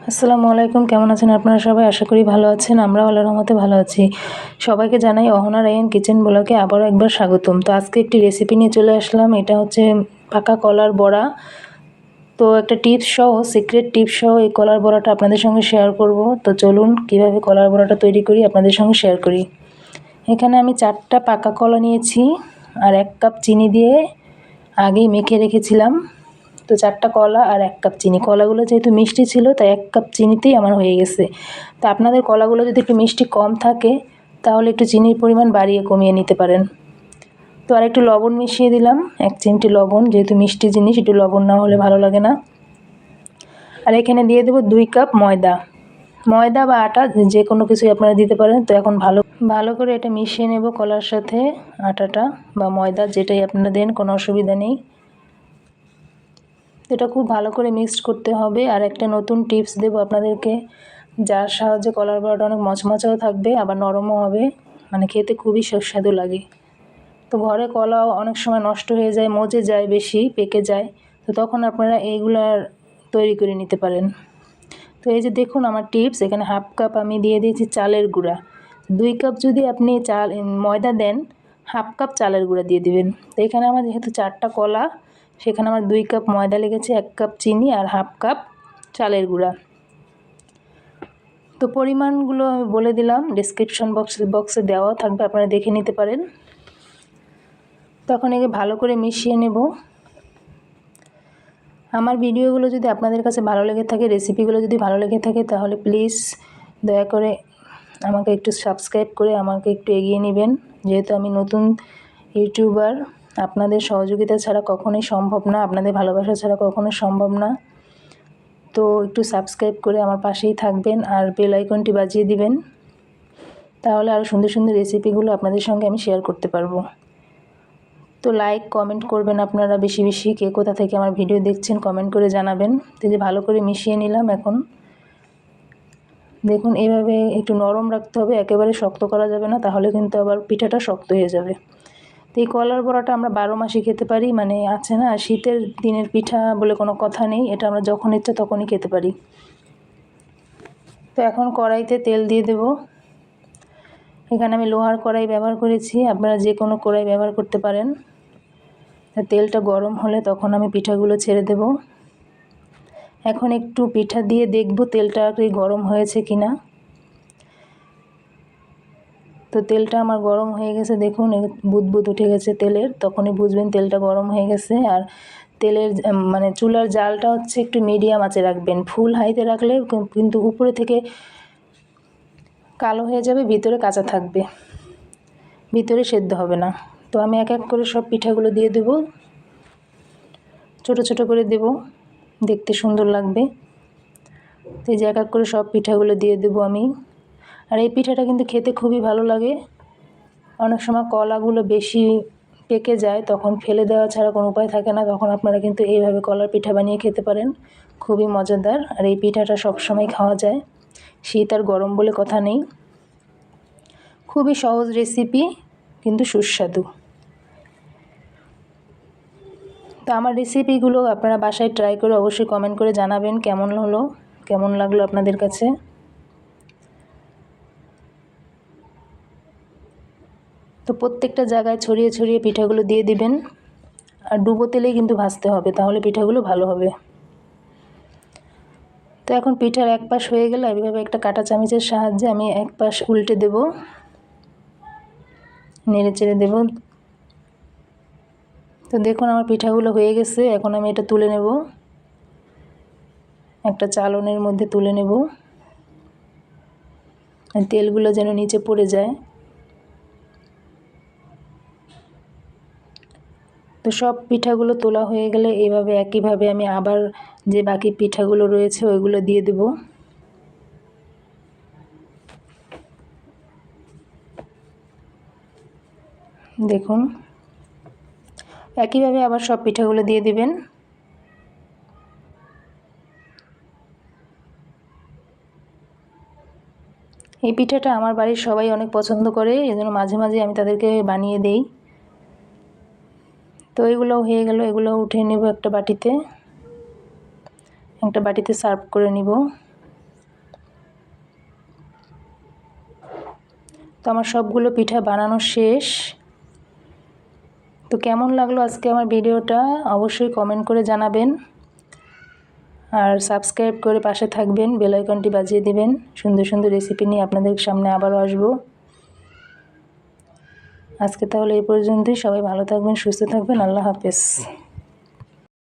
আসসালামু আলাইকুম, কেমন আছেন আপনারা সবাই? আশা করি ভালো আছেন। আমরাও আল্লাহর রহমতে ভালো আছি। সবাইকে জানাই অহনা রায়হান কিচেন ব্লগে আবারও একবার স্বাগতম। তো আজকে একটি রেসিপি নিয়ে চলে আসলাম। এটা হচ্ছে পাকা কলার বড়া। তো একটা টিপস সহ, সিক্রেট টিপস সহ এই কলার বড়াটা আপনাদের সঙ্গে শেয়ার করব। তো চলুন কীভাবে কলার বড়াটা তৈরি করি আপনাদের সঙ্গে শেয়ার করি। এখানে আমি 4টা পাকা কলা নিয়েছি আর 1 কাপ চিনি দিয়ে আগেই মেখে রেখেছিলাম। তো 4টা কলা আর 1 কাপ চিনি। কলাগুলো যেহেতু মিষ্টি ছিল তাই 1 কাপ চিনিতেই আমার হয়ে গেছে। তো আপনাদের কলাগুলো যদি একটু মিষ্টি কম থাকে তাহলে একটু চিনির পরিমাণ বাড়িয়ে কমিয়ে নিতে পারেন। তো আর একটু লবণ মিশিয়ে দিলাম, 1 চিমটি লবণ, যেহেতু মিষ্টি জিনিস একটু লবণ না হলে ভালো লাগে না। আর এখানে দিয়ে দেবো 2 কাপ ময়দা। ময়দা বা আটা যে কোনো কিছুই আপনারা দিতে পারেন। তো এখন ভালো করে এটা মিশিয়ে নেব কলার সাথে, আটাটা বা ময়দা যেটাই আপনারা দেন, কোনো অসুবিধা নেই। এটা খুব ভালো করে মিক্সড করতে হবে। আর একটা নতুন টিপস দেব আপনাদেরকে, যার সাহায্যে কলার বড়াটা অনেক মচমচাও থাকবে আবার নরমও হবে, মানে খেতে খুবই সুস্বাদু লাগে। তো ঘরে কলাও অনেক সময় নষ্ট হয়ে যায়, মজে যায়, বেশি পেকে যায়। তো তখন আপনারা এইগুলার তৈরি করে নিতে পারেন। তো এই যে দেখুন আমার টিপস, এখানে 1/2 কাপ আমি দিয়ে দিয়েছি চালের গুঁড়া। 2 কাপ যদি আপনি ময়দা দেন, 1/2 কাপ চালের গুঁড়া দিয়ে দিবেন। তো এখানে আমার যেহেতু 4টা কলা, সেখানে আমার 2 কাপ ময়দা লেগেছে, 1 কাপ চিনি আর 1/2 কাপ চালের গুঁড়া। তো পরিমাণগুলো আমি বলে দিলাম, ডেসক্রিপশন বক্সে দেওয়া থাকবে, আপনারা দেখে নিতে পারেন। তখন একে ভালো করে মিশিয়ে নেব। আমার ভিডিওগুলো যদি আপনাদের কাছে ভালো লেগে থাকে, রেসিপিগুলো যদি ভালো লেগে থাকে, তাহলে প্লিজ দয়া করে আমাকে একটু সাবস্ক্রাইব করে আমাকে একটু এগিয়ে নেবেন। যেহেতু আমি নতুন ইউটিউবার, আপনাদের সহযোগিতা ছাড়া কখনোই সম্ভব না, আপনাদের ভালোবাসা ছাড়া কখনোই সম্ভব না। তো একটু সাবস্ক্রাইব করে আমার পাশেই থাকবেন আর বেল আইকনটি বাজিয়ে দিবেন, তাহলে আরও সুন্দর সুন্দর রেসিপিগুলো আপনাদের সঙ্গে আমি শেয়ার করতে পারবো। তো লাইক কমেন্ট করবেন আপনারা বেশি বেশি, কে কোথা থেকে আমার ভিডিও দেখছেন কমেন্ট করে জানাবেন। তো যে ভালো করে মিশিয়ে নিলাম। এখন দেখুন এইভাবে একটু নরম রাখতে হবে, একেবারে শক্ত করা যাবে না, তাহলে কিন্তু আবার পিঠাটা শক্ত হয়ে যাবে। তো এই কলার বড়াটা আমরা 12 মাসই খেতে পারি, মানে আছে না শীতের দিনের পিঠা বলে কোনো কথা নেই, এটা আমরা যখন ইচ্ছা তখনই খেতে পারি। তো এখন কড়াইতে তেল দিয়ে দেব। এখানে আমি লোহার কড়াই ব্যবহার করেছি, আপনারা যে কোনো কড়াই ব্যবহার করতে পারেন। তেলটা গরম হলে তখন আমি পিঠাগুলো ছেড়ে দেব। এখন একটু পিঠা দিয়ে দেখব তেলটা কি গরম হয়েছে কিনা। তো তেলটা আমার গরম হয়ে গেছে, দেখুন বুদবুদ উঠে গেছে তেলের, তখনই বুঝবেন তেলটা গরম হয়ে গেছে। আর তেলের মানে চুলার জালটা হচ্ছে একটু মিডিয়াম আঁচে রাখবেন, ফুল হাইতে রাখলে কিন্তু উপরে থেকে কালো হয়ে যাবে, ভিতরে কাঁচা থাকবে, ভিতরে সেদ্ধ হবে না। তো আমি এক এক করে সব পিঠাগুলো দিয়ে দেব, ছোট ছোট করে দেব, দেখতে সুন্দর লাগবে। তো এই যে এক এক করে সব পিঠাগুলো দিয়ে দেব আমি। আর এই পিঠাটা কিন্তু খেতে খুবই ভালো লাগে। অনেক সময় কলাগুলো বেশি পেকে যায়, তখন ফেলে দেওয়া ছাড়া কোনো উপায় থাকে না, তখন আপনারা কিন্তু এইভাবে কলার পিঠা বানিয়ে খেতে পারেন, খুবই মজাদার। আর এই পিঠাটা সবসময় খাওয়া যায়, শীত আর গরম বলে কথা নেই। খুবই সহজ রেসিপি কিন্তু সুস্বাদু। তো আমার রেসিপিগুলো আপনারা বাসায় ট্রাই করে অবশ্যই কমেন্ট করে জানাবেন কেমন হলো, কেমন লাগলো আপনাদের কাছে। তো প্রত্যেকটা জায়গায় ছড়িয়ে ছড়িয়ে পিঠাগুলো দিয়ে দিবেন। আর ডুবো তেলেই কিন্তু ভাজতে হবে, তাহলে পিঠাগুলো ভালো হবে। তো এখন পিঠার এক পাশ হয়ে গেলে এইভাবে একটা কাঁটা চামচের সাহায্যে আমি এক পাশ উল্টে দেব, নেড়ে চেড়ে দেব। তো দেখুন আমার পিঠাগুলো হয়ে গেছে, এখন আমি এটা তুলে নেব, একটা চালনের মধ্যে তুলে নেব, তেলগুলো যেন নিচে পড়ে যায়। তো সব পিঠাগুলো তোলা হয়ে গেলে এইভাবে একইভাবে আমি আবার যে বাকি পিঠাগুলো রয়েছে ওইগুলো দিয়ে দেব। দেখুন একইভাবে আবার সব পিঠাগুলো দিয়ে দিবেন। এই পিঠাটা আমার বাড়ির সবাই অনেক পছন্দ করে, এজন্য মাঝে মাঝে আমি তাদেরকে বানিয়ে দেই। তো এগুলো হয়ে গেল, এগুলো উঠিয়ে নেব একটা বাটিতে সার্ভ করে নিব। তো আমার সবগুলো পিঠা বানানো শেষ। তো কেমন লাগলো আজকে আমার ভিডিওটা অবশ্যই কমেন্ট করে জানাবেন, আর সাবস্ক্রাইব করে পাশে থাকবেন, বেল আইকনটি বাজিয়ে দিবেন। সুন্দর সুন্দর রেসিপি নিয়ে আপনাদের সামনে আবারও আসবো। আজকে তাহলে এই পর্যন্তই। সবাই ভালো থাকবেন, সুস্থ থাকবেন। আল্লাহ হাফেজ।